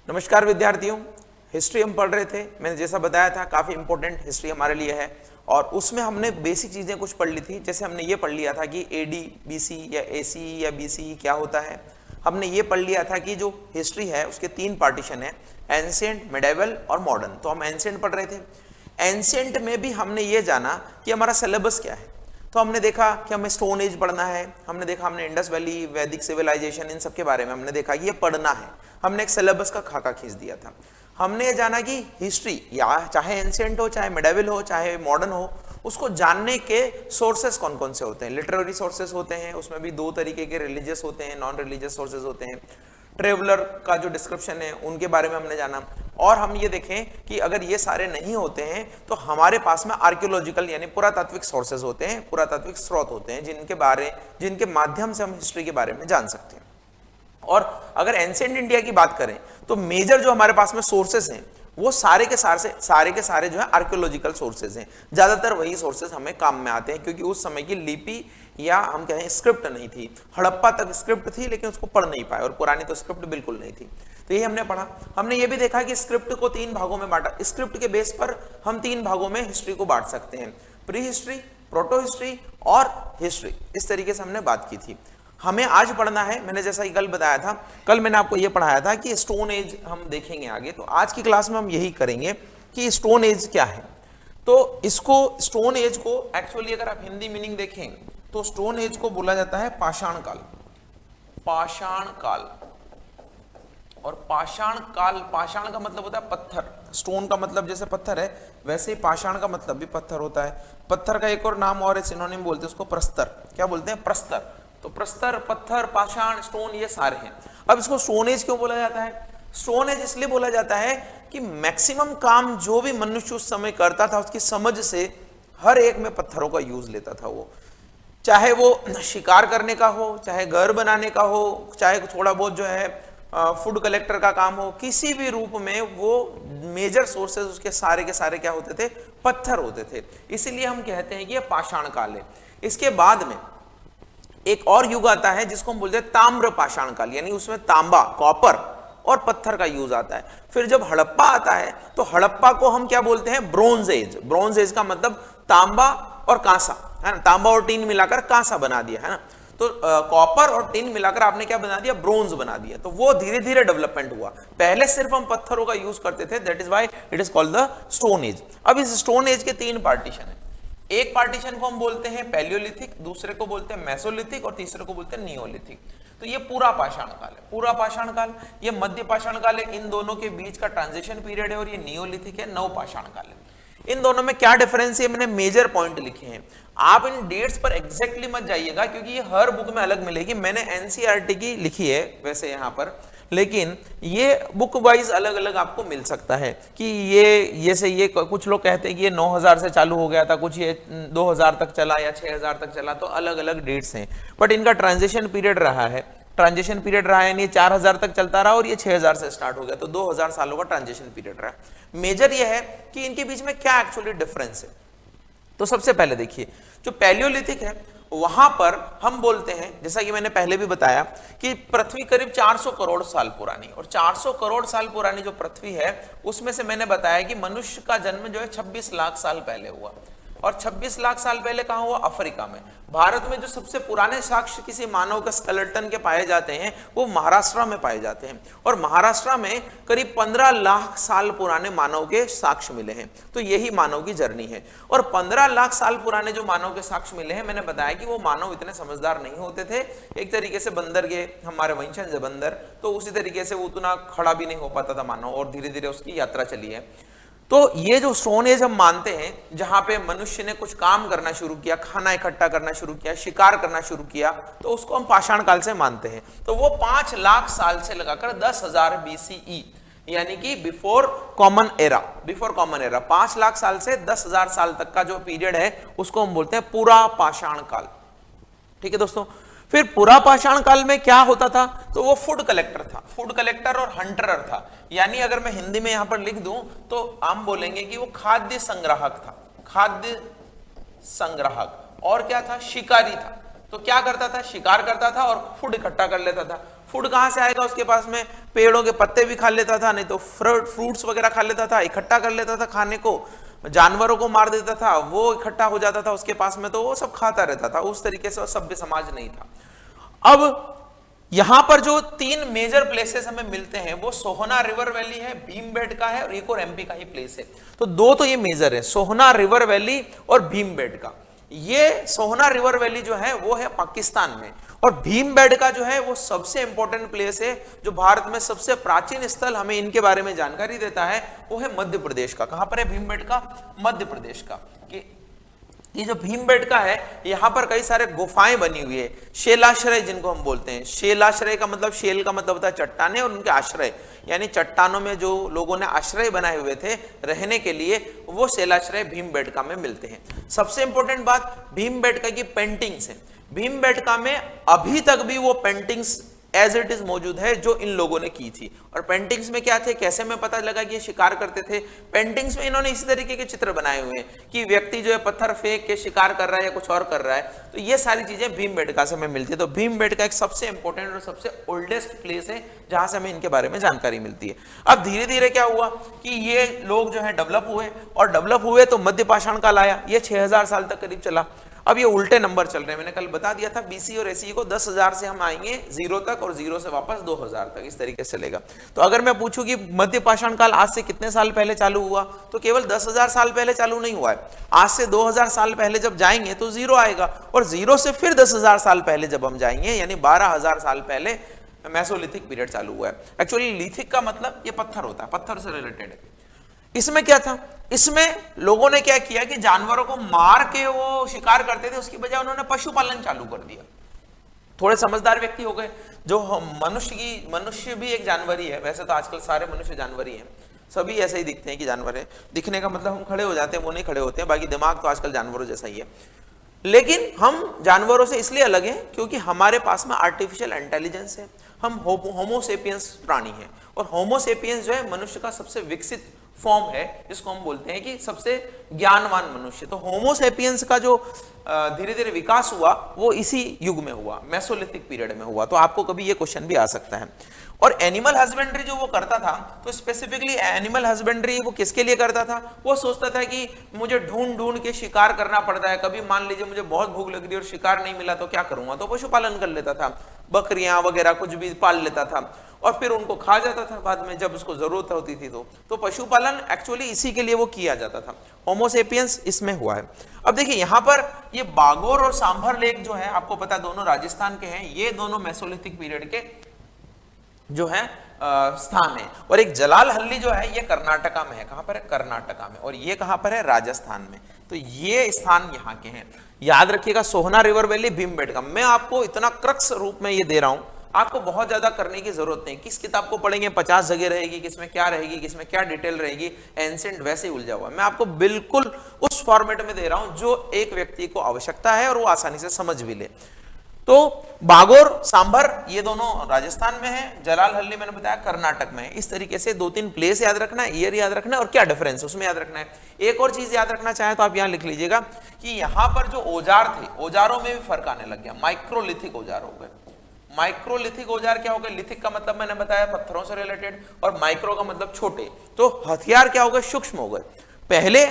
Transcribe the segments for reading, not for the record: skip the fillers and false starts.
नमस्कार विद्यार्थियों, हिस्ट्री हम पढ़ रहे थे। मैंने जैसा बताया था काफ़ी इंपॉर्टेंट हिस्ट्री हमारे लिए है और उसमें हमने बेसिक चीज़ें कुछ पढ़ ली थी। जैसे हमने ये पढ़ लिया था कि एडी बीसी या एसी या बीसी क्या होता है। हमने ये पढ़ लिया था कि जो हिस्ट्री है उसके 3 पार्टीशन है, एंशिएंट, मिडेवल और मॉडर्न। तो हम एंशिएंट पढ़ रहे थे। एंशिएंट में भी हमने ये जाना कि हमारा सिलेबस क्या है। तो हमने देखा कि हमें स्टोन एज पढ़ना है, हमने इंडस वैली, वैदिक सिविलाइजेशन, इन सब के बारे में हमने देखा कि ये पढ़ना है। हमने एक सिलेबस का खाका खींच दिया था। हमने ये जाना कि हिस्ट्री या चाहे एंशिएंट हो, चाहे मिडेवल हो, चाहे मॉडर्न हो, उसको जानने के सोर्सेस कौन कौन से होते हैं। लिटरेरी सोर्सेस होते हैं, उसमें भी 2 तरीके के, रिलीजियस होते हैं, नॉन रिलीजियस सोर्सेज होते हैं। ट्रेवलर का जो डिस्क्रिप्शन है उनके बारे में हमने जाना। और हम ये देखें कि अगर ये सारे नहीं होते हैं तो हमारे पास में आर्कियोलॉजिकल यानी पुरातात्विक सोर्सेज होते हैं, पुरातात्विक स्रोत होते हैं जिनके माध्यम से हम हिस्ट्री के बारे में जान सकते हैं। और अगर एंशिएंट इंडिया की बात करें तो मेजर जो हमारे पास में सोर्सेस हैं वो सारे के सारे जो है आर्कियोलॉजिकल सोर्सेज हैं। ज्यादातर वही सोर्सेज हमें काम में आते हैं क्योंकि उस समय की लिपि या हम कहें स्क्रिप्ट नहीं थी। हड़प्पा तक स्क्रिप्ट थी लेकिन उसको पढ़ नहीं पाए, और पुरानी तो स्क्रिप्ट बिल्कुल नहीं थी। तो ये हमने पढ़ा। हमने ये भी देखा कि स्क्रिप्ट को 3 भागों में बांटा। स्क्रिप्ट के बेस पर हम 3 भागों में हिस्ट्री को बांट सकते हैं, प्री हिस्ट्री, प्रोटो हिस्ट्री और हिस्ट्री। इस तरीके से हमने बात की थी। हमें आज पढ़ना है, मैंने जैसा कि कल बताया था, कल मैंने आपको यह पढ़ाया था कि स्टोन एज हम देखेंगे आगे। तो आज की क्लास में हम यही करेंगे कि स्टोन एज क्या है। तो इसको स्टोन एज को एक्चुअली अगर आप हिंदी मीनिंग देखें तो स्टोन एज को बोला जाता है पाषाण काल। पाषाण काल। और पाषाण काल, पाषाण का मतलब होता है पत्थर। स्टोन का मतलब जैसे पत्थर है वैसे ही पाषाण का मतलब भी पत्थर होता है। पत्थर का एक और नाम और सिनोनिम बोलते हैं उसको प्रस्तर। क्या बोलते हैं? प्रस्तर। तो प्रस्तर, पत्थर, पाषाण, स्टोन, ये सारे हैं। अब इसको स्टोन एज क्यों बोला जाता है? स्टोन एज इसलिए बोला जाता है कि मैक्सिमम काम जो भी मनुष्य उस समय करता था उसकी समझ से हर एक में पत्थरों का यूज लेता था। वो चाहे वो शिकार करने का हो, चाहे घर बनाने का हो, चाहे थोड़ा बहुत जो है फूड कलेक्टर का काम हो, किसी भी रूप में वो मेजर सोर्सेज उसके सारे के सारे क्या होते थे? पत्थर होते थे। इसीलिए हम कहते हैं कि ये पाषाण काल है। इसके बाद में एक और युग आता है जिसको हम बोलते हैं ताम्र पाषाण काल, यानी उसमें तांबा, कॉपर और पत्थर का यूज आता है। फिर जब हड़प्पा आता है तो हड़प्पा को हम क्या बोलते हैं? Bronze as. ब्रोंज एज का मतलब तांबा और कांसा, है ना। तांबा और टीन मिलाकर कांसा बना दिया, है ना। तो कॉपर और टिन मिलाकर आपने क्या बना दिया? ब्रोंज बना दिया। तो वो धीरे धीरे डेवलपमेंट हुआ। पहले सिर्फ हम पत्थरों का यूज करते थे, that is why it is called the stone age. अब इस स्टोन एज के 3 पार्टीशन है। एक पार्टीशन को हम बोलते हैं पैलियोलिथिक, दूसरे को बोलते हैं मेसोलिथिक और तीसरे को बोलते हैं नियोलिथिक। तो ये पूरा पाषाण काल है। पूरा पाषाण काल, ये मध्य पाषाण काल है, इन दोनों के बीच का ट्रांजिशन पीरियड है। और ये नियोलिथिक है, नव पाषाण काल है। इन दोनों में क्या डिफरेंस है मैंने मेजर पॉइंट लिखे हैं। आप इन डेट्स पर एग्जैक्टली मत जाइएगा क्योंकि ये हर बुक में अलग मिलेगी। मैंने एनसीईआरटी की लिखी है वैसे यहाँ पर, लेकिन ये बुक वाइज अलग अलग आपको मिल सकता है कि ये कुछ लोग कहते हैं कि ये 9000 से चालू हो गया था, कुछ ये 2000 तक चला या 6000 तक चला। तो अलग अलग डेट्स हैं, बट इनका ट्रांजिशन पीरियड रहा है। यानी 4000 तक चलता रहा और ये 6000 से स्टार्ट हो गया। तो 2000 सालों का ट्रांजिशन पीरियड रहा। मेजर ये है कि इनके बीच में क्या एक्चुअली डिफरेंस है। तो सबसे पहले देखिए, जो पैलियोलिथिक है वहां पर हम बोलते हैं, जैसा कि मैंने पहले भी बताया, कि पृथ्वी करीब 400 करोड़ साल पुरानी, और 400 करोड़ साल पुरानी जो पृथ्वी है उसमें से मैंने बताया कि मनुष्य का जन्म जो है 26 लाख साल पहले हुआ। और 26 लाख साल पहले कहां हुआ? अफ्रीका में। भारत में जो सबसे पुराने साक्ष्य किसी मानव के स्केलेटन के पाए जाते हैं वो महाराष्ट्र में पाए जाते हैं। और महाराष्ट्र में करीब 15 लाख साल पुराने मानव के साक्ष्य मिले हैं। तो यही मानव की जर्नी है। और 15 लाख साल पुराने जो मानव के साक्ष्य मिले हैं, मैंने बताया कि वो मानव इतने समझदार नहीं होते थे। एक तरीके से बंदर के, हमारे वंशज बंदर, तो उसी तरीके से वो उतना खड़ा भी नहीं हो पाता था मानव, और धीरे धीरे उसकी यात्रा चली है। तो ये जो स्टोन एज हम मानते हैं जहां पे मनुष्य ने कुछ काम करना शुरू किया, खाना इकट्ठा करना शुरू किया, शिकार करना शुरू किया, तो उसको हम पाषाण काल से मानते हैं। तो वो 5 लाख साल से लगाकर 10,000 BCE, यानी कि बिफोर कॉमन एरा 5 लाख साल से 10,000 साल तक का जो पीरियड है उसको हम बोलते हैं पूरा पाषाण काल। ठीक है दोस्तों। फिर पूरा पाषाण काल में क्या होता था? तो वो फूड कलेक्टर था, फूड कलेक्टर और हंटरर था। यानी अगर मैं हिंदी में यहां पर लिख दूं तो हम बोलेंगे कि वो खाद्य संग्राहक था। खाद्य संग्राहक। और क्या था? शिकारी था। तो क्या करता था? शिकार करता था और फूड इकट्ठा कर लेता था। फूड कहाँ से आएगा उसके पास में? पेड़ों के पत्ते भी खा लेता था, नहीं तो फ्रूट्स वगैरह खा लेता था, इकट्ठा कर लेता था खाने को, जानवरों को मार देता था, वो इकट्ठा हो जाता था उसके पास में, तो वो सब खाता रहता था। उस तरीके से सभ्य समाज नहीं था। अब यहां पर जो 3 मेजर प्लेसेस हमें मिलते हैं वो सोहना रिवर वैली है, भीमबेटका है और एक और एमपी का ही प्लेस है। तो 2 तो ये मेजर है, सोहना रिवर वैली और भीमबेटका। ये सोहना रिवर वैली जो है वो है पाकिस्तान में, और भीमबेटका जो है वो सबसे इंपॉर्टेंट प्लेस है जो भारत में सबसे प्राचीन स्थल हमें इनके बारे में जानकारी देता है, वो है मध्य प्रदेश का। कहां पर है भीमबेटका? मध्य प्रदेश का। कि ये जो भीमबेटका है यहाँ पर कई सारे गुफाएं बनी हुई है, शैलाश्रय जिनको हम बोलते हैं। शैलाश्रय का मतलब, शेल का मतलब होता है चट्टाने, और उनके आश्रय यानी चट्टानों में जो लोगों ने आश्रय बनाए हुए थे रहने के लिए, वो शैलाश्रय भीमबेटका में मिलते हैं। सबसे इंपॉर्टेंट बात भीमबेटका की पेंटिंग्स है। भीमबेटका में अभी तक भी वो पेंटिंग्स एज इट इज मौजूद है जो इन लोगों ने की थी। और पेंटिंग्स में क्या थे, कैसे में पता लगा कि ये शिकार करते थे? पेंटिंग्स में इन्होंने इसी तरीके के चित्र बनाए हुए हैं कि व्यक्ति जो है पत्थर फेंक के शिकार कर रहा है या कुछ और कर रहा है। तो ये सारी चीजें भीमबेटका से हमें मिलती है। तो भीमबेटका एक सबसे इंपॉर्टेंट और सबसे ओल्डेस्ट प्लेस है जहां से हमें इनके बारे में जानकारी मिलती है। अब धीरे धीरे क्या हुआ कि ये लोग जो है डेवलप हुए, और डेवलप हुए तो मध्य पाषाण काल आया। ये 6000 साल तक करीब चला। अब ये उल्टे नंबर चल रहे हैं, मैंने कल बता दिया था बीसी और एसी को 10,000 से हम आएंगे 0 तक, और 0 से वापस 2000 तक, इस तरीके से चलेगा। तो अगर मैं पूछूं कि मध्य पाषाण काल आज से कितने साल पहले चालू हुआ, तो केवल 10,000 साल पहले चालू नहीं हुआ है। आज से 2000 साल पहले जब जाएंगे तो 0 आएगा, और 0 से फिर 10,000 साल पहले जब हम जाएंगे यानी 12,000 साल पहले मेसोलिथिक पीरियड चालू हुआ है। एक्चुअली लिथिक का मतलब ये पत्थर होता है, पत्थर से रिलेटेड है। इसमें क्या था, इसमें लोगों ने क्या किया कि जानवरों को मार के वो शिकार करते थे, उसकी बजाय उन्होंने पशुपालन चालू कर दिया। थोड़े समझदार व्यक्ति हो गए, जो मनुष्य भी एक जानवर ही है। वैसे तो आजकल सारे मनुष्य जानवर ही हैं, सभी ऐसे ही दिखते हैं कि जानवर है। दिखने का मतलब हम खड़े हो जाते हैं, वो नहीं खड़े होते हैं, बाकी दिमाग तो आजकल जानवरों जैसा ही है। लेकिन हम जानवरों से इसलिए अलग हैं क्योंकि हमारे पास में आर्टिफिशियल इंटेलिजेंस है। हम होमोसेपियंस प्राणी हैं, और होमोसेपियंस जो है मनुष्य का सबसे विकसित फॉर्म है, जिसको हम बोलते हैं कि सबसे ज्ञानवान मनुष्य। तो होमोसेपियंस का जो धीरे धीरे विकास हुआ वो इसी युग में हुआ, मेसोलिथिक पीरियड में हुआ। तो आपको कभी ये क्वेश्चन भी आ सकता है। और एनिमल हस्बेंड्री जो वो करता था, तो स्पेसिफिकली एनिमल हस्बेंड्री वो किसके लिए करता था? वो सोचता था कि मुझे ढूंढ ढूंढ के शिकार करना पड़ता है, कभी मान लीजिए मुझे बहुत भूख लग रही है और शिकार नहीं मिला तो क्या करूंगा, तो पशुपालन कर लेता था, बकरियां वगैरह कुछ भी पाल लेता था, और फिर उनको खा जाता था बाद में जब उसको जरूरत होती थी। तो पशुपालन एक्चुअली इसी के लिए वो किया जाता था। होमोसेपियंस इसमें हुआ है। अब देखिए यहाँ पर ये बागोर और सांभर लेक जो है, आपको पता दोनों राजस्थान के हैं। ये दोनों मेसोलिथिक पीरियड के जो है स्थान है। और एक जलाल हल्ली जो है ये कर्नाटका में है। कहां पर है? कर्नाटका में। और ये कहां पर है? राजस्थान में। तो ये स्थान यहाँ के हैं। याद रखिएगा, सोहना रिवर वैली, भीमबेटका। मैं आपको इतना क्रक्स रूप में ये दे रहा हूं, आपको बहुत ज्यादा करने की जरूरत नहीं। किस किताब को पढ़ेंगे 50 जगह रहेगी, किसमें क्या रहेगी, किसमें क्या डिटेल रहेगी, एंसेंट वैसे ही उलझा हुआ। मैं आपको बिल्कुल उस फॉर्मेट में दे रहा हूं जो एक व्यक्ति को आवश्यकता है और वो आसानी से समझ भी ले। तो बागोर, सांभर ये दोनों राजस्थान में है, जलाल हल्ली मैंने बताया कर्नाटक में है। इस तरीके से 2-3 प्लेस याद रखना है, ईयर याद रखना है, और क्या डिफरेंस उसमें याद रखना है। एक और चीज याद रखना चाहे तो आप यहां लिख लीजिएगा कि यहां पर जो औजार थे, औजारों में भी फर्क आने लग गया। माइक्रोलिथिक औजार हो गए। माइक्रोलिथिक औजार क्या हो गए? लिथिक का मतलब मैंने बताया पत्थरों से रिलेटेड, और माइक्रो का मतलब छोटे। तो हथियार क्या हो गए? सूक्ष्म हो गए। पहले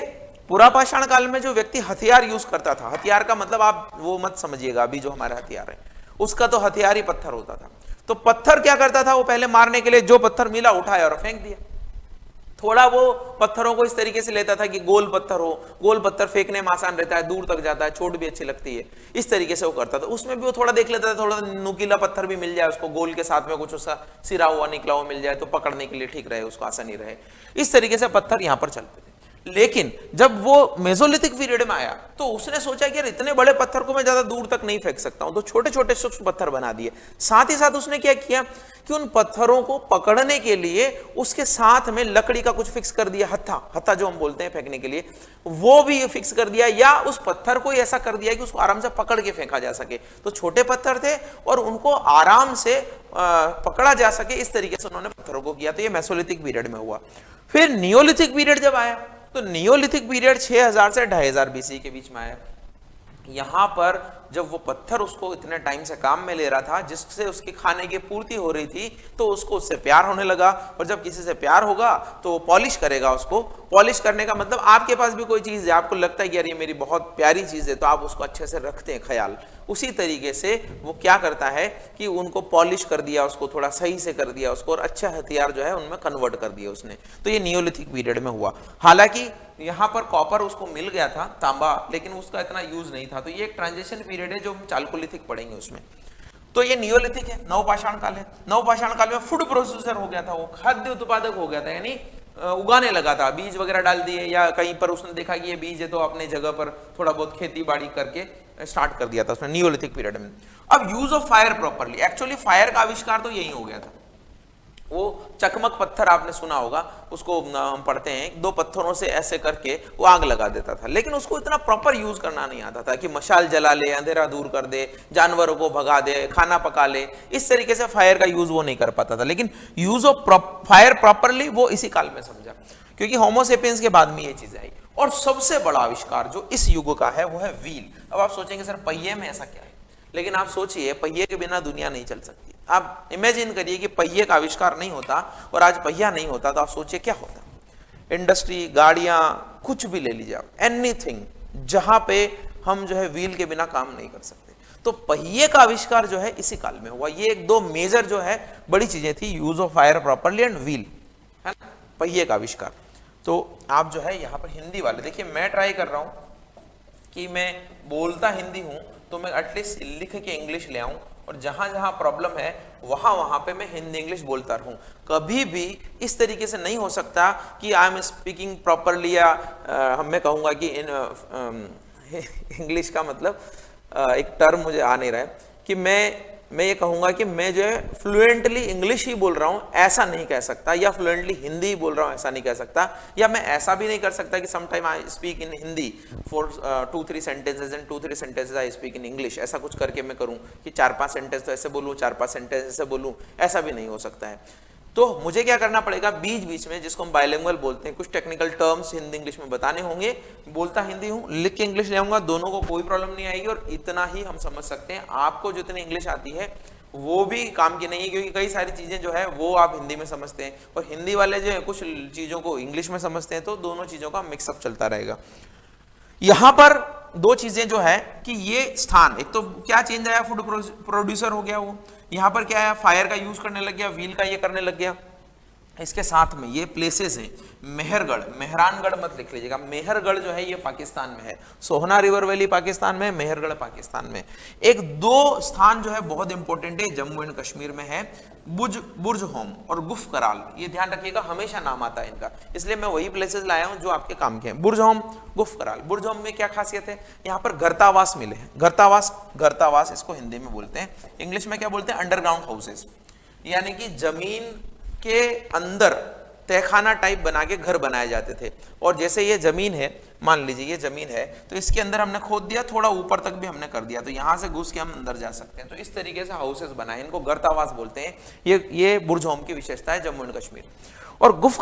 पुरापाषाण काल में जो व्यक्ति हथियार यूज करता था, हथियार का मतलब आप वो मत समझिएगा अभी जो हमारा हथियार है, उसका तो हथियार ही पत्थर होता था। तो पत्थर क्या करता था? वो पहले मारने के लिए जो पत्थर मिला उठाया और फेंक दिया। थोड़ा वो पत्थरों को इस तरीके से लेता था कि गोल पत्थर हो, गोल पत्थर फेंकने में आसान रहता है, दूर तक जाता है, चोट भी अच्छी लगती है, इस तरीके से वो करता था। उसमें भी वो थोड़ा देख लेता था, थोड़ा नुकीला पत्थर भी मिल जाए उसको, गोल के साथ में कुछ उसका सिरा हुआ निकला हुआ मिल जाए तो पकड़ने के लिए ठीक रहे, उसको आसानी रहे। इस तरीके से पत्थर यहां पर चलते थे। लेकिन जब वो मेसोलिथिक पीरियड में आया तो उसने सोचा कि यार इतने बड़े पत्थर को मैं ज्यादा दूर तक नहीं फेंक सकता हूं, तो छोटे छोटे सूक्ष्म पत्थर बना दिए। साथ ही साथ उसने क्या किया कि उन पत्थरों को पकड़ने के लिए उसके साथ में लकड़ी का कुछ फिक्स कर दिया, हत्था जो हम बोलते हैं फेंकने के लिए, वो भी फिक्स कर दिया, या उस पत्थर को ऐसा कर दिया कि उसको आराम से पकड़ के फेंका जा सके। तो छोटे पत्थर थे और उनको आराम से पकड़ा जा सके, इस तरीके से उन्होंने पत्थरों को किया। तो ये मेसोलिथिक पीरियड में हुआ। फिर नियोलिथिक पीरियड जब आया तो नियोलिथिक पीरियड 6000 से 2500 बीसी के बीच में आया। यहाँ पर जब वो पत्थर उसको इतने टाइम से काम में ले रहा था जिससे उसकी खाने की पूर्ति हो रही थी, तो उसको उससे प्यार होने लगा। और जब किसी से प्यार होगा तो वो पॉलिश करेगा उसको। पॉलिश करने का मतलब आपके पास भी कोई चीज़ है, आपको लगता है कि यार ये मेरी बहुत प्यारी चीज़ है, तो आप उसको अच्छे से रखते हैं ख्याल। उसी तरीके से वो क्या करता है कि उनको पॉलिश कर दिया, उसको थोड़ा सही से कर दिया उसको, और अच्छा हथियार जो है उनमें कन्वर्ट कर दिया उसने। तो ये नियोलिथिक पीरियड में हुआ। हालांकि यहाँ पर कॉपर उसको मिल गया था, तांबा, लेकिन उसका इतना यूज नहीं था। तो ये एक ट्रांजिशन पीरियड है जो हम चालकोलिथिक पढ़ेंगे उसमें। तो ये नियोलिथिक है, नवपाषाण काल है। नवपाषाण काल में फूड प्रोसेसर हो गया था, वो खाद्य उत्पादक हो गया था, यानी उगाने लगा था, बीज वगैरह डाल दिए, या कहीं पर उसने देखा कि ये बीज है तो अपने जगह पर थोड़ा बहुत खेती बाड़ी करके स्टार्ट कर दिया था उसने नियोलिथिक पीरियड में। अब use of fire properly, actually fire का आविष्कार तो यही हो गया था। वो चकमक पत्थर आपने सुना होगा, उसको हम पढ़ते हैं, दो पत्थरों से ऐसे करके वो आग लगा देता था, लेकिन उसको इतना प्रॉपर यूज करना नहीं आता था कि मशाल जला ले, अंधेरा दूर कर दे, जानवरों को भगा दे, खाना पका ले। इस तरीके से फायर का यूज वो नहीं कर पाता था। लेकिन यूज ऑफ फायर प्रॉपरली वो इसी काल में समझा, क्योंकि होमो सेपियंस के बाद में ये चीजें आई। और सबसे बड़ा आविष्कार जो इस युग का है वो है व्हील। अब आप सोचेंगे सर पहिए में ऐसा क्या है, लेकिन आप सोचिए पहिए के बिना दुनिया नहीं चल सकती। आप इमेजिन करिए कि पहिए का आविष्कार नहीं होता और आज पहिया नहीं होता, तो आप सोचिए क्या होता। इंडस्ट्री, गाड़ियां, कुछ भी ले लीजिए आप, एनीथिंग, जहां पे हम जो है व्हील के बिना काम नहीं कर सकते। तो पहिए का आविष्कार जो है इसी काल में हुआ। ये एक दो मेजर जो है बड़ी चीजें थी, use of fire properly and wheel, है ना, पहिए का आविष्कार। तो आप जो है यहाँ पर हिंदी वाले देखिए, मैं ट्राई कर रहा हूं कि मैं बोलता हिंदी हूं तो मैं एटलीस्ट लिख के इंग्लिश ले आऊं, और जहां जहां प्रॉब्लम है वहां वहां पे मैं हिंदी इंग्लिश बोलता रहूं। कभी भी इस तरीके से नहीं हो सकता कि आई एम स्पीकिंग प्रॉपरली, या मैं कहूंगा कि इंग्लिश का मतलब एक टर्म मुझे आ नहीं रहा है कि मैं ये कहूंगा कि मैं जो है फ्लुएंटली इंग्लिश ही बोल रहा हूं, ऐसा नहीं कह सकता, या फ्लुएंटली हिंदी ही बोल रहा हूं ऐसा नहीं कह सकता, या मैं ऐसा भी नहीं कर सकता कि sometime I speak in Hindi for 2-3 sentences and 2-3 sentences I speak in English, ऐसा कुछ करके मैं करूं कि 4-5 सेंटेंस तो ऐसे बोलूं, 4-5 सेंटेंस ऐसे बोलूं, ऐसा भी नहीं हो सकता है। तो मुझे क्या करना पड़ेगा, बीच बीच में, जिसको हम बायलिंगुअल बोलते हैं, कुछ टेक्निकल टर्म्स हिंदी इंग्लिश में बताने होंगे। बोलता हिंदी हूं, लिख के इंग्लिश ले आऊंगा, दोनों को कोई प्रॉब्लम नहीं आएगी, और इतना ही हम समझ सकते हैं। आपको जितनी इंग्लिश आती है वो भी काम की नहीं है, क्योंकि कई सारी चीजें जो है वो आप हिंदी में समझते हैं, और हिंदी वाले जो है कुछ चीजों को इंग्लिश में समझते हैं, तो दोनों चीजों का मिक्सअप चलता रहेगा। यहां पर दो चीजें जो है कि ये स्थान, एक तो क्या चेंज आया, फूड प्रोड्यूसर हो गया वो, यहां पर क्या आया, फायर का यूज करने लग गया, व्हील का ये करने लग गया। इसके साथ में ये प्लेसेस हैं, मेहरगढ़, मेहरानगढ़ मत लिख लीजिएगा, मेहरगढ़ जो है ये पाकिस्तान में है, सोहना रिवर वैली पाकिस्तान में, मेहरगढ़ पाकिस्तान में। एक दो स्थान जो है बहुत इंपॉर्टेंट है, जम्मू एंड कश्मीर में है, बुर्ज होम और गुफ कराल, ये ध्यान रखिएगा, हमेशा नाम आता है इनका, इसलिए मैं वही प्लेसेस लाया हूं जो आपके काम के हैं। बुर्ज होम, गुफ कराल। बुर्ज होम में क्या खासियत है, यहाँ पर गर्तावास मिले हैं। गर्तावास इसको हिंदी में बोलते हैं, इंग्लिश में क्या बोलते हैं, अंडरग्राउंड हाउसेस, यानी कि जमीन के अंदर तहखाना टाइप बना के घर बनाए जाते थे। और जैसे ये जमीन है, मान लीजिए ये जमीन है, तो इसके अंदर हमने खोद दिया, थोड़ा ऊपर तक भी हमने कर दिया, तो यहां से घुस के हम अंदर जा सकते हैं। तो इस तरीके से हाउसेस बनाए, इनको गर्तावास बोलते हैं। ये बुर्ज होम की विशेषता है जम्मू एंड कश्मीर। और गुफ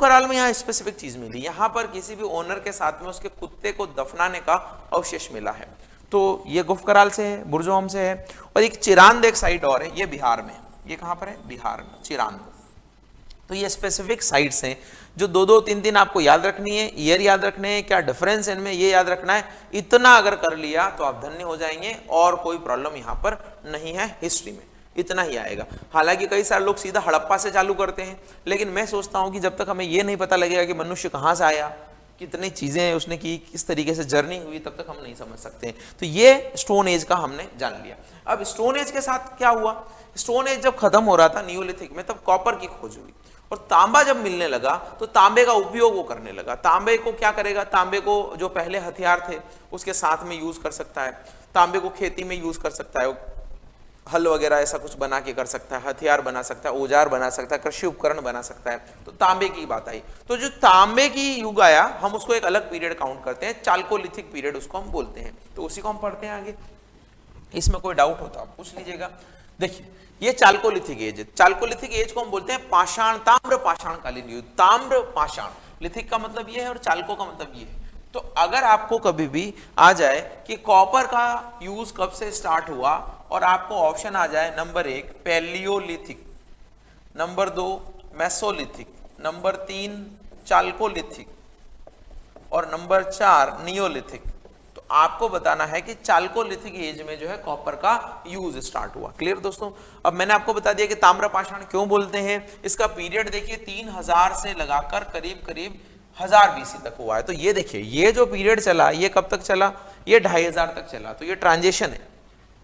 कराल में यहाँ स्पेसिफिक चीज मिली, यहाँ पर किसी भी ओनर के साथ में उसके कुत्ते को दफनाने का अवशेष मिला है। तो ये गुफ कराल से है, बुर्ज होम से है। और एक चिरांद एक साइट और है, ये बिहार में, ये कहां पर है, बिहार में, चिरांद। तो ये स्पेसिफिक साइट्स हैं जो 2-2-3-3 आपको याद रखनी है, ईयर याद रखने हैं, क्या डिफरेंस है इनमें ये याद रखना है। इतना अगर कर लिया तो आप धन्य हो जाएंगे, और कोई प्रॉब्लम यहाँ पर नहीं है हिस्ट्री में, इतना ही आएगा। हालांकि कई सारे लोग सीधा हड़प्पा से चालू करते हैं, लेकिन मैं सोचता हूं कि जब तक हमें ये नहीं पता लगेगा कि मनुष्य कहाँ से आया, कितनी चीजें उसने की, किस तरीके से जर्नी हुई, तब तक हम नहीं समझ सकते। तो ये स्टोन एज का हमने जान लिया। अब स्टोन एज के साथ क्या हुआ, स्टोन एज जब खत्म हो रहा था नियोलिथिक में, तब कॉपर की खोज हुई, और तांबा जब मिलने लगा तो तांबे का उपयोग वो करने लगा। तांबे को क्या करेगा, तांबे को जो पहले हथियार थे उसके साथ में यूज कर सकता है, तांबे को खेती में यूज कर सकता है, हल वगैरह ऐसा कुछ बना के कर सकता है, हथियार बना सकता है, औजार बना सकता है, कृषि उपकरण बना सकता है। तो तांबे की बात आई, तो जो तांबे की युग आया, हम उसको एक अलग पीरियड काउंट करते हैं, चालकोलिथिक पीरियड उसको हम बोलते हैं। तो उसी को हम पढ़ते हैं आगे। इसमें कोई डाउट होता आप पूछ लीजिएगा। देखिए ये चालकोलिथिक एज है। चालकोलिथिक एज को हम बोलते हैं पाषाण, ताम्र पाषाण कालीन युग। ताम्र पाषाण, लिथिक का मतलब ये है और चालको का मतलब ये है। तो अगर आपको कभी भी आ जाए कि कॉपर का यूज कब से स्टार्ट हुआ और आपको ऑप्शन आ जाए number 1 Palaeolithic, number 2 Mesolithic, number 3 chalcolithic और नंबर 4 नियोलिथिक, तो आपको बताना है कि चाल्कोलिथिक एज में जो है कॉपर का यूज स्टार्ट हुआ। क्लियर दोस्तों? अब मैंने आपको बता दिया कि ताम्रपाषाण क्यों बोलते हैं, इसका पीरियड देखिए 3000 से लगाकर करीब करीब 1000 बीसी तक हुआ है। तो ये देखिए ये जो पीरियड चला ये कब तक चला, ये 2500 तक चला, तो ये ट्रांजिशन है।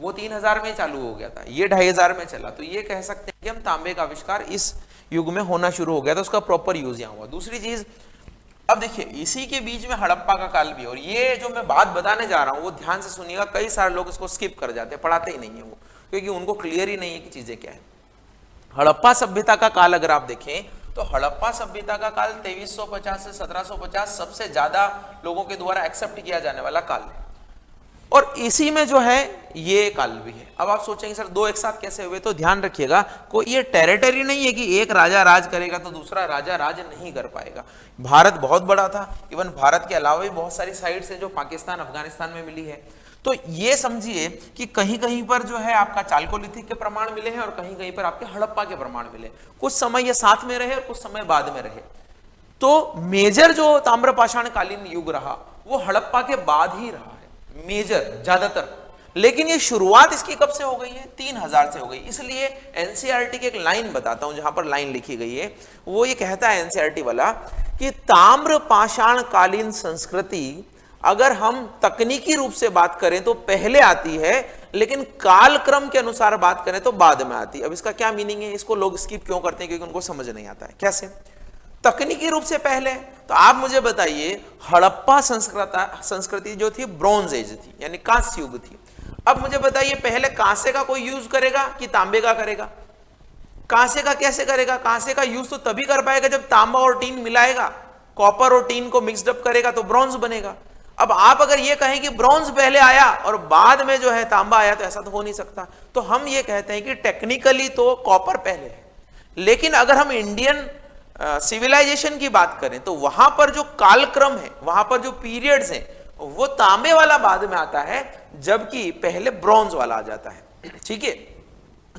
वो 3000 में चालू हो गया था, ये 2500 में चला, तो ये कह सकते हैं कि हम तांबे का आविष्कार इस युग में होना शुरू हो गया था, उसका प्रॉपर यूज यहाँ हुआ। दूसरी चीज, अब देखिए इसी के बीच में हड़प्पा का काल भी है, और ये जो मैं बात बताने जा रहा हूँ वो ध्यान से सुनिएगा, कई सारे लोग इसको स्किप कर जाते हैं, पढ़ाते ही नहीं है वो, क्योंकि उनको क्लियर ही नहीं है कि चीजें क्या है। हड़प्पा सभ्यता का काल अगर आप देखें तो हड़प्पा सभ्यता का काल 2350 से 1750 सबसे ज्यादा लोगों के द्वारा एक्सेप्ट किया जाने वाला काल है, और इसी में जो है ये काल भी है। अब आप सोचेंगे सर दो एक साथ कैसे हुए, तो ध्यान रखिएगा कोई ये टेरिटरी नहीं है कि एक राजा राज करेगा तो दूसरा राजा राज नहीं कर पाएगा। भारत बहुत बड़ा था, इवन भारत के अलावा भी बहुत सारी साइट्स हैं जो पाकिस्तान अफगानिस्तान में मिली है। तो ये समझिए कि कहीं कहीं पर जो है आपका चाल्कोलिथिक के प्रमाण मिले हैं और कहीं कहीं पर आपके हड़प्पा के प्रमाण मिले, कुछ समय ये साथ में रहे और कुछ समय बाद में रहे। तो मेजर जो ताम्रपाषाण कालीन युग रहा वो हड़प्पा के बाद ही रहा है, मेजर ज्यादातर। लेकिन ये शुरुआत इसकी कब से हो गई है, 3000 से हो गई। इसलिए एनसीईआरटी की एक लाइन बताता हूं, जहां पर लाइन लिखी गई है वो ये कहता है एनसीईआरटी वाला कि ताम्रपाषाण कालीन संस्कृति अगर हम तकनीकी रूप से बात करें तो पहले आती है, लेकिन कालक्रम के अनुसार बात करें तो बाद में आती है। अब इसका क्या मीनिंग है, इसको लोग स्किप क्यों करते हैं, क्योंकि उनको समझ नहीं आता है। कैसे तकनीकी रूप से पहले, तो आप मुझे बताइए हड़प्पा संस्कृति जो थी ब्रॉन्ज एज थी, यानी कांस्य युग थी। अब मुझे बताइए पहले कांसे का कोई यूज करेगा कि तांबे का करेगा? कांसे का कैसे करेगा? कांसे का यूज तो तभी कर पाएगा जब तांबा और टीन मिलाएगा, कॉपर और टीन को मिक्सड अप करेगा तो ब्रॉन्ज बनेगा। अब आप अगर ये कहें कि ब्रॉन्ज पहले आया और बाद में जो है तांबा आया, तो ऐसा तो हो नहीं सकता। तो हम ये कहते हैं कि टेक्निकली तो कॉपर पहले है, लेकिन अगर हम इंडियन सिविलाइजेशन की बात करें तो वहां पर जो कालक्रम है, वहां पर जो पीरियड्स हैं, वो तांबे वाला बाद में आता है, जबकि पहले ब्रॉन्ज वाला आ जाता है। ठीक है,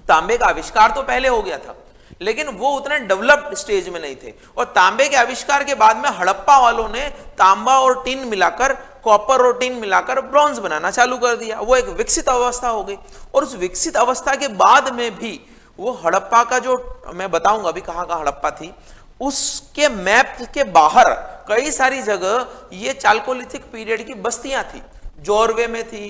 तांबे का आविष्कार तो पहले हो गया था, लेकिन वो उतने डेवलप्ड स्टेज में नहीं थे, और तांबे के आविष्कार के बाद में हड़प्पा वालों ने तांबा और टिन मिलाकर, कॉपर और टिन मिलाकर ब्रॉन्ज बनाना चालू कर दिया। वो एक विकसित अवस्था हो गई, और उस विकसित अवस्था के बाद में भी वो हड़प्पा का जो मैं बताऊंगा अभी कहां कहां हड़प्पा थी, उसके मैप के बाहर कई सारी जगह ये चाल्कोलिथिक पीरियड की बस्तियां थी। जॉर्वे में थी,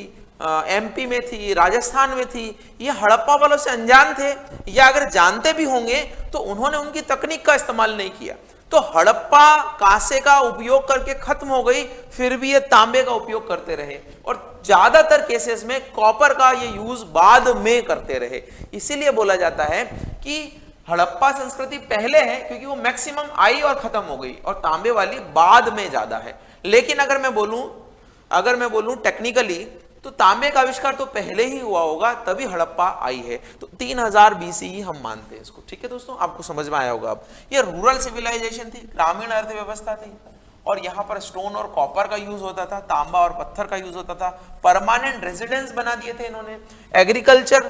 एमपी में थी, राजस्थान में थी। ये हड़प्पा वालों से अनजान थे, या अगर जानते भी होंगे तो उन्होंने उनकी तकनीक का इस्तेमाल नहीं किया। तो हड़प्पा कांसे का उपयोग करके खत्म हो गई, फिर भी ये तांबे का उपयोग करते रहे, और ज्यादातर केसेस में कॉपर का ये यूज बाद में करते रहे। इसीलिए बोला जाता है कि हड़प्पा संस्कृति पहले है क्योंकि वो मैक्सिमम आई और खत्म हो गई, और तांबे वाली बाद में ज्यादा है। लेकिन अगर मैं बोलूं टेक्निकली तो तांबे का आविष्कार तो पहले ही हुआ होगा, तभी हड़प्पा आई है। तो 3000 बीसी ही हम मानते हैं इसको। ठीक है दोस्तों, आपको समझ में आया होगा। अब ये रूरल सिविलाइजेशन थी, ग्रामीण अर्थव्यवस्था थी, और यहाँ पर स्टोन और कॉपर का यूज होता था, तांबा और पत्थर का यूज होता था। परमानेंट रेजिडेंस बना दिए थे इन्होंने, एग्रीकल्चर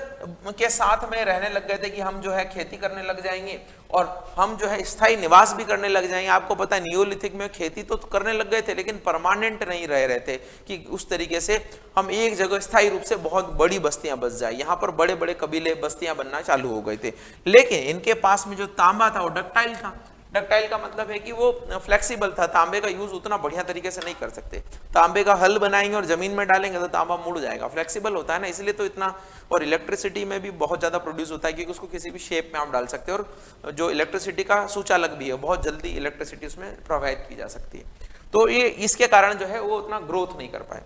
के साथ में रहने लग गए थे कि हम जो है खेती करने लग जाएंगे और हम जो है स्थायी निवास भी करने लग जाएंगे। आपको पता है नियोलिथिक में खेती तो करने लग गए थे, लेकिन परमानेंट नहीं रह रहे थे कि उस तरीके से हम एक जगह स्थायी रूप से बहुत बड़ी बस्तियां बस जाए। यहाँ पर बड़े बड़े कबीले बस्तियां बनना चालू हो गए थे। लेकिन इनके पास में जो तांबा था वो डक्टाइल था। डक्टाइल का मतलब है कि वो फ्लेक्सिबल था, तांबे का यूज उतना बढ़िया तरीके से नहीं कर सकते। तांबे का हल बनाएंगे और जमीन में डालेंगे तो तांबा मुड़ जाएगा, फ्लेक्सिबल होता है ना, इसलिए तो इतना। और इलेक्ट्रिसिटी में भी बहुत ज्यादा प्रोड्यूस होता है क्योंकि उसको किसी भी शेप में आप डाल सकते हैं, और जो इलेक्ट्रिसिटी का सूचालक भी है, बहुत जल्दी इलेक्ट्रिसिटी उसमें प्रोवाइड की जा सकती है। तो ये इसके कारण जो है वो उतना ग्रोथ नहीं कर पाए,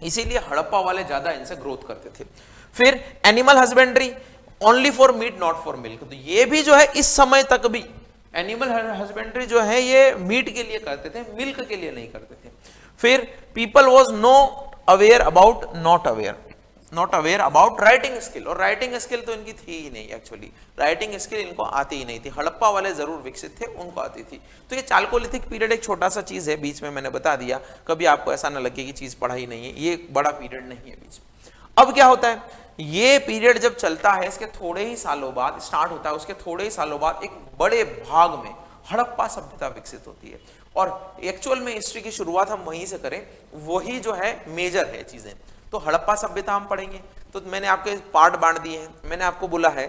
इसीलिए हड़प्पा वाले ज्यादा इनसे ग्रोथ करते थे। फिर animal husbandry, only for meet not for milk, तो ये भी जो है इस समय तक भी एनिमल हस्बेंड्री जो है ये मीट के लिए करते थे, मिल्क के लिए नहीं करते थे। फिर people was know aware about not aware, not aware about writing skill, और राइटिंग स्किल तो इनकी थी ही नहीं एक्चुअली, राइटिंग स्किल इनको आती ही नहीं थी। हड़प्पा वाले जरूर विकसित थे, उनको आती थी। तो ये चालकोलिथिक पीरियड एक छोटा सा चीज है, बीच में मैंने बता दिया, कभी आपको ऐसा ना लगे कि चीज पढ़ा ही नहीं है, ये एक बड़ा पीरियड नहीं है बीच में। अब क्या होता है, ये पीरियड जब चलता है इसके थोड़े ही सालों बाद स्टार्ट होता है, उसके थोड़े ही सालों बाद एक बड़े भाग में हड़प्पा सभ्यता विकसित होती है। और एक्चुअल में हिस्ट्री की शुरुआत हम वहीं से करें, वही जो है मेजर है चीजें। तो हड़प्पा सभ्यता हम पढ़ेंगे, तो मैंने आपके पार्ट बांट दिए हैं। मैंने आपको बोला है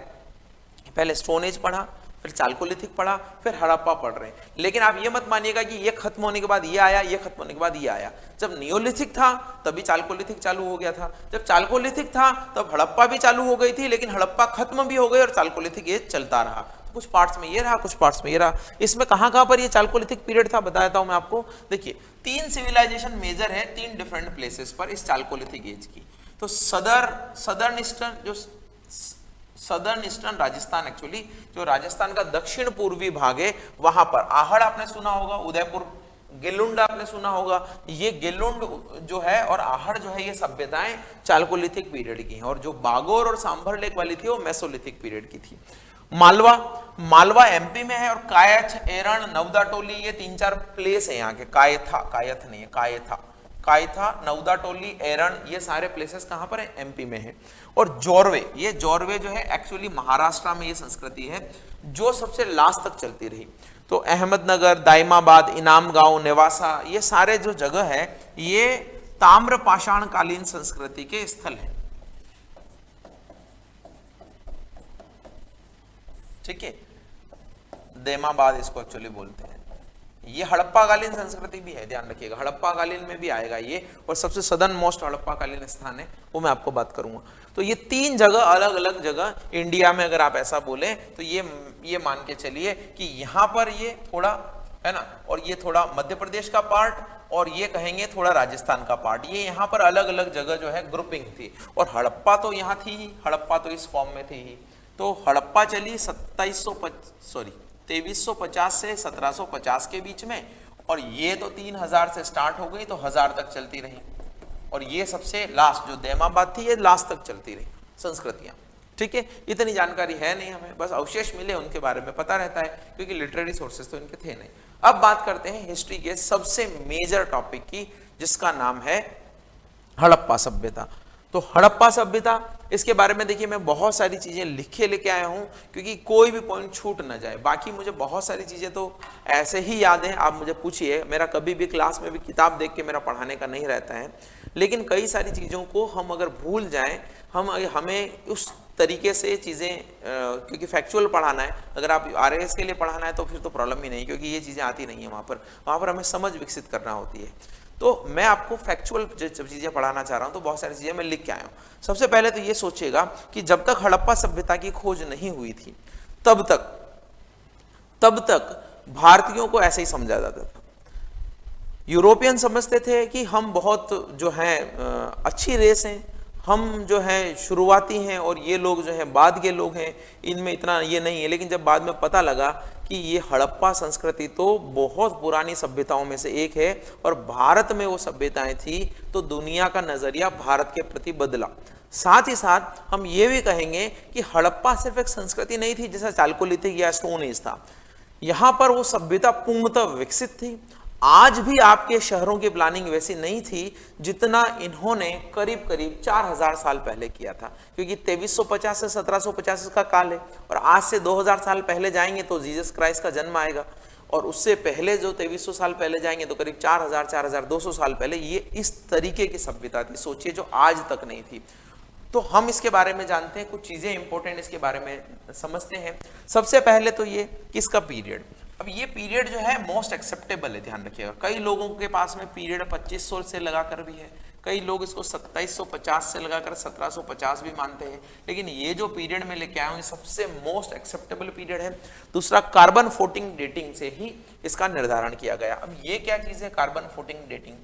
पहले स्टोन एज पढ़ा, फिर चालकोलिथिक पढ़ा, फिर हड़प्पा पढ़ रहे हैं। लेकिन आप ये मत मानिएगा कि ये खत्म होने के बाद ये आया, ये खत्म होने के बाद ये आया। जब नियोलिथिक था तभी चालकोलिथिक चालू हो गया था, जब चालकोलिथिक था तब हड़प्पा भी चालू हो गई थी, लेकिन हड़प्पा खत्म भी हो गई और चालकोलिथिक ये चलता रहा। कुछ पार्ट्स में ये रहा, कुछ पार्ट्स में ये रहा। इसमें कहां पर ये चालकोलिथिक पीरियड था बताता हूं मैं आपको। देखिए 3 सिविलाइजेशन मेजर है 3 डिफरेंट प्लेसेस पर इस चालकोलिथिक एज की। तो सदर्न ईस्टर्न राजस्थान, एक्चुअली जो राजस्थान का दक्षिण पूर्वी भाग है वहां पर आहड़ आपने सुना होगा, उदयपुर, गेलुंड आपने सुना होगा। ये गेलुंड जो है और आहड़ जो है ये सभ्यताएं चालकोलिथिक पीरियड की हैं, और जो बागोर और सांभर लेक वाली थी वो मेसोलिथिक पीरियड की थी। मालवा एमपी में है, और कायथ, एरण, नवदाटोली ये 3-4 प्लेस है यहाँ के। कायथ नहीं है, कायथा, नवदाटोली, एरण ये सारे प्लेसेस कहां पर है, एमपी में है। और जोरवे जो है एक्चुअली महाराष्ट्र में ये संस्कृति है जो सबसे लास्ट तक चलती रही। तो अहमदनगर, दाइमाबाद, इनाम गांव, नेवासा ये सारे जो जगह है ये ताम्र पाषाण कालीन संस्कृति के स्थल है। ठीक है, देमाबाद इसको एक्चुअली बोलते हैं। ये हड़प्पाकालीन संस्कृति भी है, ध्यान रखिएगा, हड़प्पाकालीन में भी आएगा ये, और सबसे सदर्न मोस्ट हड़प्पाकालीन स्थान है वो मैं आपको बात करूंगा। तो ये 3 जगह, अलग अलग जगह इंडिया में अगर आप ऐसा बोले तो ये मान के चलिए कि यहाँ पर ये थोड़ा है ना, और ये थोड़ा मध्य प्रदेश का पार्ट, और ये कहेंगे थोड़ा राजस्थान का पार्ट, ये यहाँ पर अलग अलग जगह जो है ग्रुपिंग थी। और हड़प्पा तो यहाँ थी ही, हड़प्पा तो इस फॉर्म में थी ही। तो हड़प्पा चली 2350 से 1750 के बीच में, और ये तो 3000 से स्टार्ट हो गई तो 1000 तक चलती रही। और ये सबसे लास्ट जो देमाबाद थी ये लास्ट तक चलती रही संस्कृतियां। ठीक है, इतनी जानकारी है नहीं हमें, बस अवशेष मिले उनके बारे में पता रहता है, क्योंकि लिटरेरी सोर्सेस तो इनके थे नहीं। अब बात करते हैं हिस्ट्री के सबसे मेजर टॉपिक की, जिसका नाम है हड़प्पा सभ्यता। तो हड़प्पा सभ्यता, इसके बारे में देखिए मैं बहुत सारी चीजें लेके आया हूं, क्योंकि कोई भी पॉइंट छूट ना जाए। बाकी मुझे बहुत सारी चीजें तो ऐसे ही याद हैं, आप मुझे पूछिए, मेरा कभी भी क्लास में भी किताब देख के मेरा पढ़ाने का नहीं रहता है। लेकिन कई सारी चीजों को हम अगर भूल जाएं, हमें उस तरीके से चीजें, क्योंकि फैक्चुअल पढ़ाना है, अगर आप RAS के लिए पढ़ाना है तो फिर तो प्रॉब्लम ही नहीं, क्योंकि ये चीजें आती नहीं है वहां पर हमें समझ विकसित करना होती है। तो मैं आपको फैक्चुअल जब चीजें पढ़ाना चाह रहा हूं तो बहुत सारी चीजें मैं लिख के आया हूं। सबसे पहले तो ये सोचिएगा कि जब तक हड़प्पा सभ्यता की खोज नहीं हुई थी तब तक भारतीयों को ऐसे ही समझा जाता था। यूरोपियन समझते थे कि हम बहुत जो है अच्छी रेस हैं, हम जो है शुरुआती हैं, और ये लोग जो हैं बाद के लोग हैं, इनमें इतना ये नहीं है। लेकिन जब बाद में पता लगा कि ये हड़प्पा संस्कृति तो बहुत पुरानी सभ्यताओं में से एक है, और भारत में वो सभ्यताएं थी, तो दुनिया का नजरिया भारत के प्रति बदला। साथ ही साथ हम ये भी कहेंगे कि हड़प्पा सिर्फ एक संस्कृति नहीं थी जैसा चालकोलिथिक या स्टोन एज था, यहां पर वो सभ्यता पूर्णतः विकसित थी। आज भी आपके शहरों की प्लानिंग वैसी नहीं थी जितना इन्होंने करीब 4000 साल पहले किया था, क्योंकि 2350 से 1750 का काल है, और आज से 2000 साल पहले जाएंगे तो जीसस क्राइस्ट का जन्म आएगा, और उससे पहले जो 2300 साल पहले जाएंगे तो करीब 4200 साल पहले ये इस तरीके की सभ्यता थी, सोचिए, जो आज तक नहीं थी। तो हम इसके बारे में जानते हैं, कुछ चीजें इंपॉर्टेंट इसके बारे में समझते हैं। सबसे पहले तो ये किसका पीरियड, अब ये पीरियड जो है मोस्ट एक्सेप्टेबल है, ध्यान रखिएगा। कई लोगों के पास में पीरियड 2500 से लगाकर भी है, कई लोग इसको 2750 से लगाकर 1750 भी मानते हैं, लेकिन ये जो पीरियड में लेके आया हूं सबसे मोस्ट एक्सेप्टेबल पीरियड है। दूसरा, कार्बन 14 डेटिंग से ही इसका निर्धारण किया गया। अब ये क्या चीज है कार्बन 14 डेटिंग,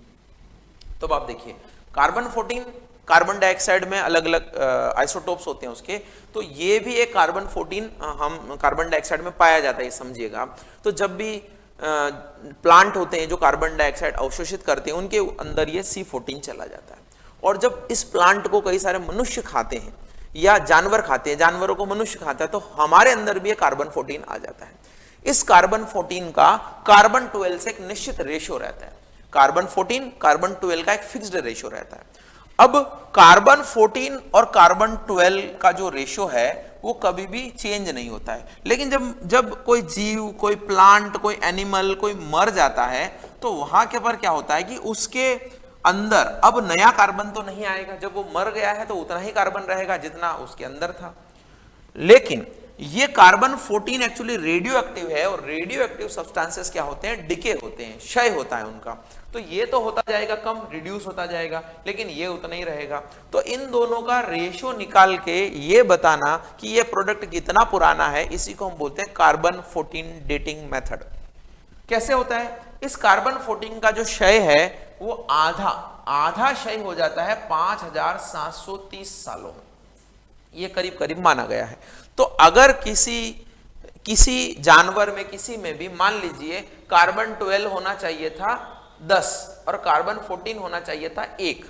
तो आप देखिए कार्बन 14, कार्बन डाइऑक्साइड में अलग अलग आइसोटोप्स होते हैं उसके, तो ये भी एक कार्बन 14 हम कार्बन डाइऑक्साइड में पाया जाता है, समझिएगा। तो जब भी प्लांट होते हैं जो कार्बन डाइऑक्साइड अवशोषित करते हैं, उनके अंदर ये C14 चला जाता है, और जब इस प्लांट को कई सारे मनुष्य खाते हैं या जानवर खाते हैं, जानवरों को मनुष्य खाता है, तो हमारे अंदर भी ये कार्बन 14 आ जाता है। इस कार्बन 14 का कार्बन 12 से एक निश्चित रेशियो रहता है। कार्बन 14 कार्बन 12 का एक फिक्स्ड रेशियो रहता है। अब कार्बन 14 और कार्बन 12 का जो रेशियो है वो कभी भी चेंज नहीं होता है। लेकिन जब कोई जीव, कोई प्लांट, कोई एनिमल, कोई मर जाता है तो वहां के पर क्या होता है कि उसके अंदर अब नया कार्बन तो नहीं आएगा। जब वो मर गया है तो उतना ही कार्बन रहेगा जितना उसके अंदर था। लेकिन ये कार्बन 14 एक्चुअली रेडियो एक्टिव है, और रेडियो एक्टिव सब्सटेंसेस क्या होते हैं, डिके होते हैं, क्षय होता है उनका। तो ये तो होता जाएगा कम, रिड्यूस होता जाएगा, लेकिन ये उतना ही रहेगा। तो इन दोनों का रेशियो निकाल के ये बताना कि ये प्रोडक्ट कितना पुराना है, इसी को हम बोलते हैं कार्बन 14 डेटिंग मेथड। कैसे होता है? इस कार्बन 14 का जो क्षय है वो आधा क्षय हो जाता है 5730 सालों में, ये करीब करीब माना गया है। तो अगर किसी जानवर में, किसी में भी मान लीजिए कार्बन 12 होना चाहिए था 10 और कार्बन 14 होना चाहिए था 1,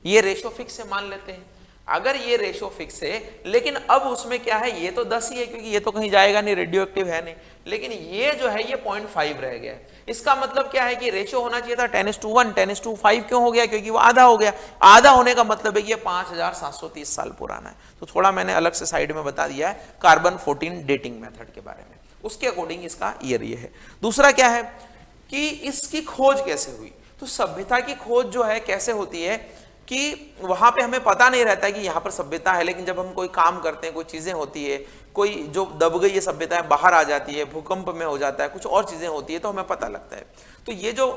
ये रेशो फिक्स है मान लेते हैं। अगर ये रेशो फिक्स है, लेकिन अब उसमें क्या है, ये तो 10 ही है क्योंकि ये तो कहीं जाएगा नहीं, रेडियो एक्टिव है नहीं, लेकिन ये जो है ये 0.5 रह गया। इसका मतलब क्या है कि रेशो होना चाहिए था 10:1, 10:5 क्यों हो गया? क्योंकि वो आधा हो गया। आधा होने का मतलब है कि ये 5730 साल पुराना है। तो थोड़ा मैंने अलग से साइड में बता दिया है कार्बन 14 डेटिंग मेथड के बारे में, उसके अकॉर्डिंग इसका ईयर ये है। दूसरा क्या है कि इसकी खोज कैसे हुई? तो सभ्यता की खोज जो है कैसे होती है कि वहां पे हमें पता नहीं रहता है कि यहाँ पर सभ्यता है, लेकिन जब हम कोई काम करते हैं, कोई चीजें होती है, कोई जो दब गई है सभ्यता है बाहर आ जाती है, भूकंप में हो जाता है, कुछ और चीजें होती है, तो हमें पता लगता है। तो ये जो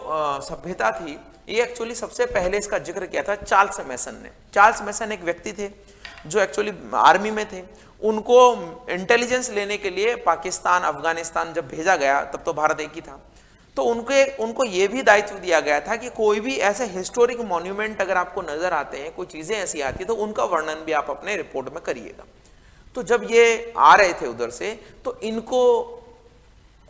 सभ्यता थी, ये एक्चुअली सबसे पहले इसका जिक्र किया था चार्ल्स मैसन ने। चार्ल्स मैसन एक व्यक्ति थे जो एक्चुअली आर्मी में थे। उनको इंटेलिजेंस लेने के लिए पाकिस्तान, अफगानिस्तान जब भेजा गया, तब तो भारत एक ही था, तो उनको ये भी दायित्व दिया गया था कि कोई भी ऐसे हिस्टोरिक मॉन्यूमेंट अगर आपको नजर आते हैं, कोई चीजें ऐसी आती है, तो उनका वर्णन भी आप अपने रिपोर्ट में करिएगा। तो जब ये आ रहे थे उधर से, तो इनको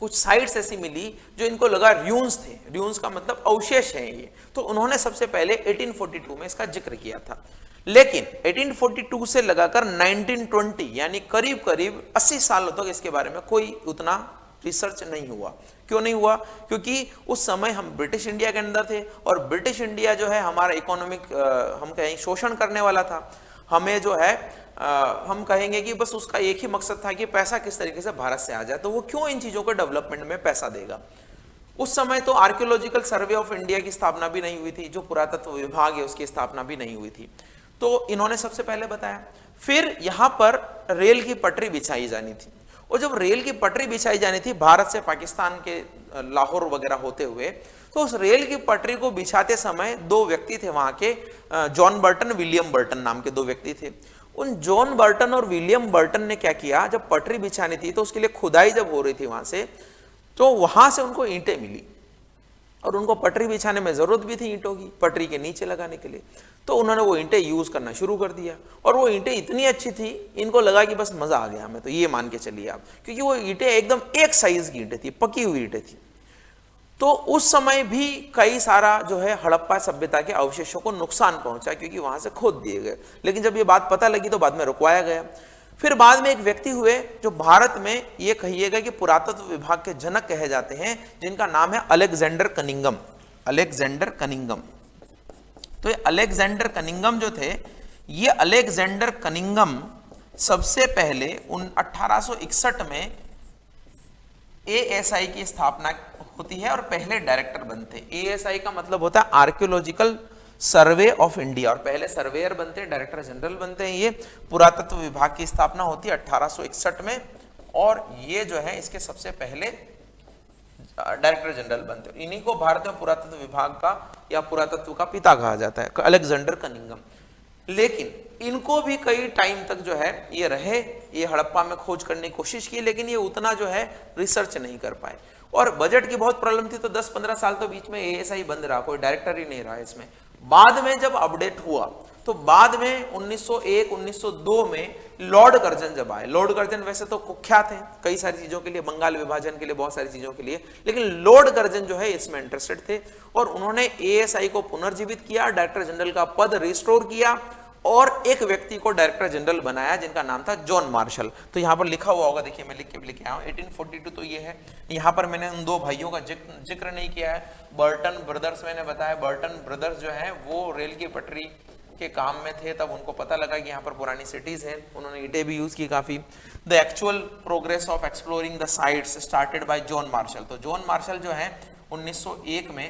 कुछ साइट्स ऐसी मिली जो इनको लगा र्यून्स थे। र्यून्स का मतलब अवशेष है ये। तो उन्होंने सबसे पहले 1842 में इसका जिक्र किया था, लेकिन 1842 से लगाकर 1920 यानी करीब करीब 80 सालों तक इसके बारे में कोई उतना रिसर्च नहीं हुआ। क्यों नहीं हुआ? क्योंकि उस समय हम ब्रिटिश इंडिया के अंदर थे, और ब्रिटिश इंडिया जो है हमारा इकोनॉमिक हम कहें शोषण करने वाला था। हमें जो है हम कहेंगे कि बस उसका एक ही मकसद था कि पैसा किस तरीके से भारत से आ जाए, तो वो क्यों इन चीजों को डेवलपमेंट में पैसा देगा। उस समय तो आर्कियोलॉजिकल सर्वे ऑफ इंडिया की स्थापना भी नहीं हुई थी, जो पुरातत्व विभाग है उसकी स्थापना भी नहीं हुई थी। तो इन्होंने सबसे पहले बताया। फिर यहाँ पर रेल की पटरी बिछाई जानी थी, और जब रेल की पटरी बिछाई जानी थी भारत से पाकिस्तान के लाहौर वगैरह होते हुए, तो उस रेल की पटरी को बिछाते समय दो व्यक्ति थे वहां के, जॉन बर्टन, विलियम बर्टन नाम के दो व्यक्ति थे। उन जॉन बर्टन और विलियम बर्टन ने क्या किया, जब पटरी बिछानी थी तो उसके लिए खुदाई जब हो रही थी वहां से, तो वहां से उनको ईंटें मिली, और उनको पटरी बिछाने में जरूरत भी थी ईंटों की, पटरी के नीचे लगाने के लिए। तो उन्होंने वो ईंटें यूज करना शुरू कर दिया, और वो ईंटें इतनी अच्छी थी, इनको लगा कि बस मजा आ गया हमें, तो ये मान के चलिए आप, क्योंकि वो ईंटें एकदम एक साइज की ईंटें थी, पकी हुई ईंटें थी। तो उस समय भी कई सारा जो है हड़प्पा सभ्यता के अवशेषों को नुकसान पहुंचा, क्योंकि वहां से खोद दिए गए। लेकिन जब ये बात पता लगी तो बाद में रुकवाया गया। फिर बाद में एक व्यक्ति हुए जो भारत में ये कहिएगा कि पुरातत्व विभाग के जनक कहे जाते हैं, जिनका नाम है अलेक्जेंडर कनिंघम। Alexander Cunningham. तो ये अलेक्जेंडर कनिंघम जो थे, ये अलेक्जेंडर कनिंघम सबसे पहले 1861 में ASI की स्थापना होती है और पहले डायरेक्टर बनते हैं। ASI का मतलब होता है आर्कियोलॉजिकल सर्वे ऑफ इंडिया, और पहले सर्वेयर बनते हैं, डायरेक्टर जनरल बनते हैं। ये पुरातत्व विभाग की स्थापना होती है 1861 में, और ये जो है इसके सबसे पहले डायरेक्टर जनरल बनते हैं। इन्हीं को भारत में पुरातत्व विभाग का या पुरातत्व का पिता कहा जाता है, अलेक्जेंडर कनिंघम। लेकिन इनको भी कई टाइम तक जो है ये रहे, ये हड़प्पा में खोज करने की कोशिश की, लेकिन ये उतना जो है रिसर्च नहीं कर पाए, और बजट की बहुत प्रॉब्लम थी। तो 10-15 साल तो बीच में ASI बंद रहा, कोई डायरेक्टर ही नहीं रहा इसमें। बाद में जब अपडेट हुआ, तो बाद में 1901-1902 में लॉर्ड कर्जन जब आए, लॉर्ड कर्जन वैसे तो कुख्यात हैं कई सारी चीजों के लिए, बंगाल विभाजन के लिए, बहुत सारी चीजों के लिए, लेकिन लॉर्ड कर्जन जो है इसमें इंटरेस्टेड थे और उन्होंने एएसआई को पुनर्जीवित किया, डायरेक्टर जनरल का पद रिस्टोर किया और एक व्यक्ति को डायरेक्टर जनरल बनाया जिनका नाम था जॉन मार्शल। तो यहां पर लिखा हुआ होगा, देखिए मैं लिख के भी लेके आया हूं 1842, तो ये है। यहां पर मैंने उन दो भाइयों का जिक्र नहीं किया है, बर्टन ब्रदर्स, मैंने बताया बर्टन ब्रदर्स जो है वो रेल की पटरी के काम में थे, तब उनको पता लगा कि यहाँ पर पुरानी सिटीज हैं, उन्होंने ईंटें भी यूज की काफी। The actual progress of exploring the sites started by John Marshall. तो जॉन मार्शल जो है 1901 में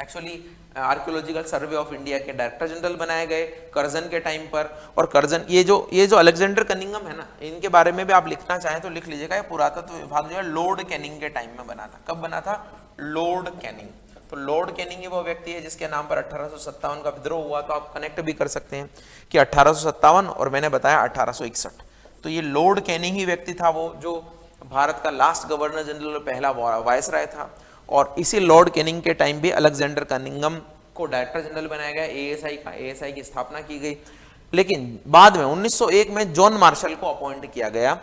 actually archaeological survey of India के डायरेक्टर जनरल बनाए गए कर्जन के टाइम पर। और कर्जन ये जो अलेक्जेंडर कनिंघम है ना, इनके बारे में भी आप लिखना चाहें तो लिख लीजिएगा। ये पुरातत्व विभाग जो है लॉर्ड कैनिंग के टाइम में बना था। कब बना था? Lord Canning. तो लॉर्ड कैनिंग ही वो व्यक्ति है जिसके नाम पर 1857 का विद्रोह हुआ। तो आप कनेक्ट भी कर सकते हैं कि 1857 और मैंने बताया 1861। तो ये लॉर्ड कैनिंग ही व्यक्ति था वो जो भारत का लास्ट गवर्नर जनरल, पहला वायसराय था। और इसी लॉर्ड कैनिंग के टाइम भी अलेक्जेंडर कनिंघम को डायरेक्टर जनरल बनाया गया एएसआई का, एएसआई की स्थापना की गई। लेकिन बाद में 1901 में जॉन मार्शल को अपॉइंट किया गया,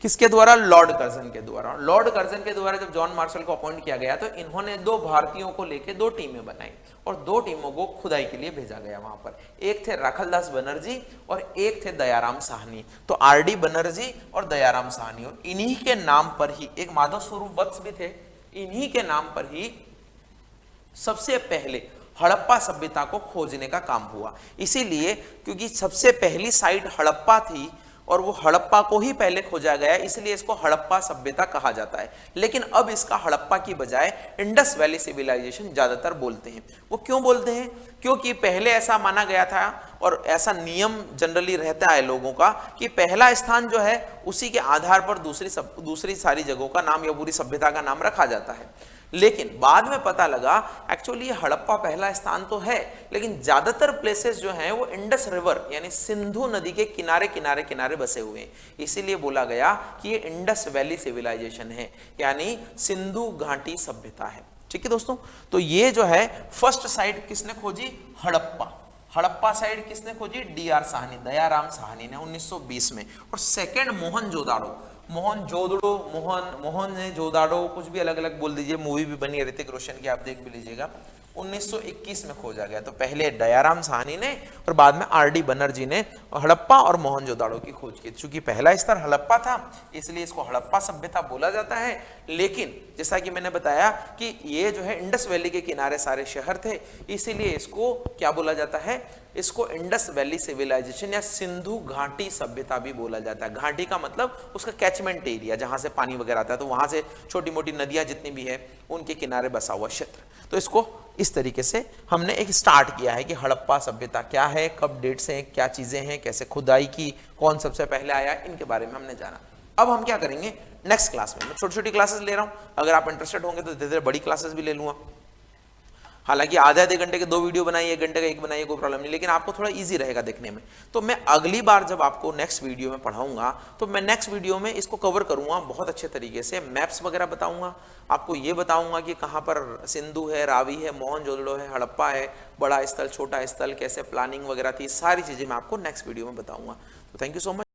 किसके द्वारा? लॉर्ड कर्जन के द्वारा। लॉर्ड कर्जन के द्वारा जब जॉन मार्शल को अपॉइंट किया गया तो इन्होंने दो भारतीयों को लेकर दो टीमें बनाई और दो टीमों को खुदाई के लिए भेजा गया वहां पर। एक थे राखलदास बनर्जी और एक थे दयाराम साहनी। तो आरडी बनर्जी और दयाराम साहनी, और इन्हीं के नाम पर ही एक माधव स्वरूप वत्स भी थे, इन्हीं के नाम पर ही सबसे पहले हड़प्पा सभ्यता को खोजने का काम हुआ। इसीलिए क्योंकि सबसे पहली साइट हड़प्पा थी और वो हड़प्पा को ही पहले खोजा गया, इसलिए इसको हड़प्पा सभ्यता कहा जाता है। लेकिन अब इसका हड़प्पा की बजाय इंडस वैली सिविलाइजेशन ज्यादातर बोलते हैं। वो क्यों बोलते हैं? क्योंकि पहले ऐसा माना गया था और ऐसा नियम जनरली रहता है लोगों का कि पहला स्थान जो है उसी के आधार पर दूसरी सारी जगहों का नाम या पूरी सभ्यता का नाम रखा जाता है। लेकिन बाद में पता लगा एक्चुअली हड़प्पा पहला स्थान तो है, लेकिन ज्यादातर प्लेसेस जो हैं वो इंडस रिवर यानी सिंधु नदी के किनारे किनारे किनारे बसे हुए हैं। इसीलिए बोला गया कि ये इंडस वैली सिविलाइजेशन है, यानी सिंधु घाटी सभ्यता है। ठीक है दोस्तों, तो ये जो है फर्स्ट साइट किसने खोजी? हड़प्पा। हड़प्पा साइड किसने खोजी? डीआर साहनी, दयाराम साहनी ने 1920 में। और सेकंड मोहनजोदाड़ो, मोहन ने जोदाड़ो, कुछ भी अलग अलग बोल दीजिए, मूवी भी बनी है ऋतिक रोशन की, आप देख भी लीजिएगा, 1921 में खोजा गया। तो पहले दयाराम साहनी ने और बाद में आरडी बनर्जी ने हड़प्पा और मोहनजोदाड़ो की खोज की। चूंकि पहला स्तर हड़प्पा था इसलिए इसको हड़प्पा सभ्यता बोला जाता है। लेकिन जैसा कि मैंने बताया कि ये जो है इंडस वैली के किनारे सारे शहर थे, इसीलिए इसको क्या बोला जाता है? इसको इंडस वैली सिविलाइजेशन या सिंधु घाटी सभ्यता भी बोला जाता है। घाटी का मतलब उसका कैचमेंट एरिया, जहां से पानी वगैरह आता है, तो वहां से छोटी मोटी नदियां जितनी भी है उनके किनारे बसा हुआ क्षेत्र। तो इसको इस तरीके से हमने एक स्टार्ट किया है कि हड़प्पा सभ्यता क्या है, कब डेट्स हैं, क्या चीजें हैं, कैसे खुदाई की, कौन सबसे पहले आया, इनके बारे में हमने जाना। अब हम क्या करेंगे नेक्स्ट क्लास में, मैं छोटी छोटी क्लासेस ले रहा हूं, अगर आप इंटरेस्टेड होंगे तो धीरे धीरे बड़ी क्लासेस भी ले लूंगा। हालांकि आधे घंटे के 2 वीडियो बनाइए, 1 घंटे का 1 बनाइए, कोई प्रॉब्लम नहीं, लेकिन आपको थोड़ा इजी रहेगा देखने में। तो मैं अगली बार जब आपको नेक्स्ट वीडियो में पढ़ाऊंगा तो मैं नेक्स्ट वीडियो में इसको कवर करूंगा बहुत अच्छे तरीके से, मैप्स वगैरह बताऊंगा, आपको ये बताऊंगा कि कहाँ पर सिंधु है, रावी है, मोहनजोदड़ो है, हड़प्पा है, बड़ा स्थल, छोटा स्थल, कैसे प्लानिंग वगैरह थी, सारी चीजें मैं आपको नेक्स्ट वीडियो में बताऊंगा। तो थैंक यू सो मच।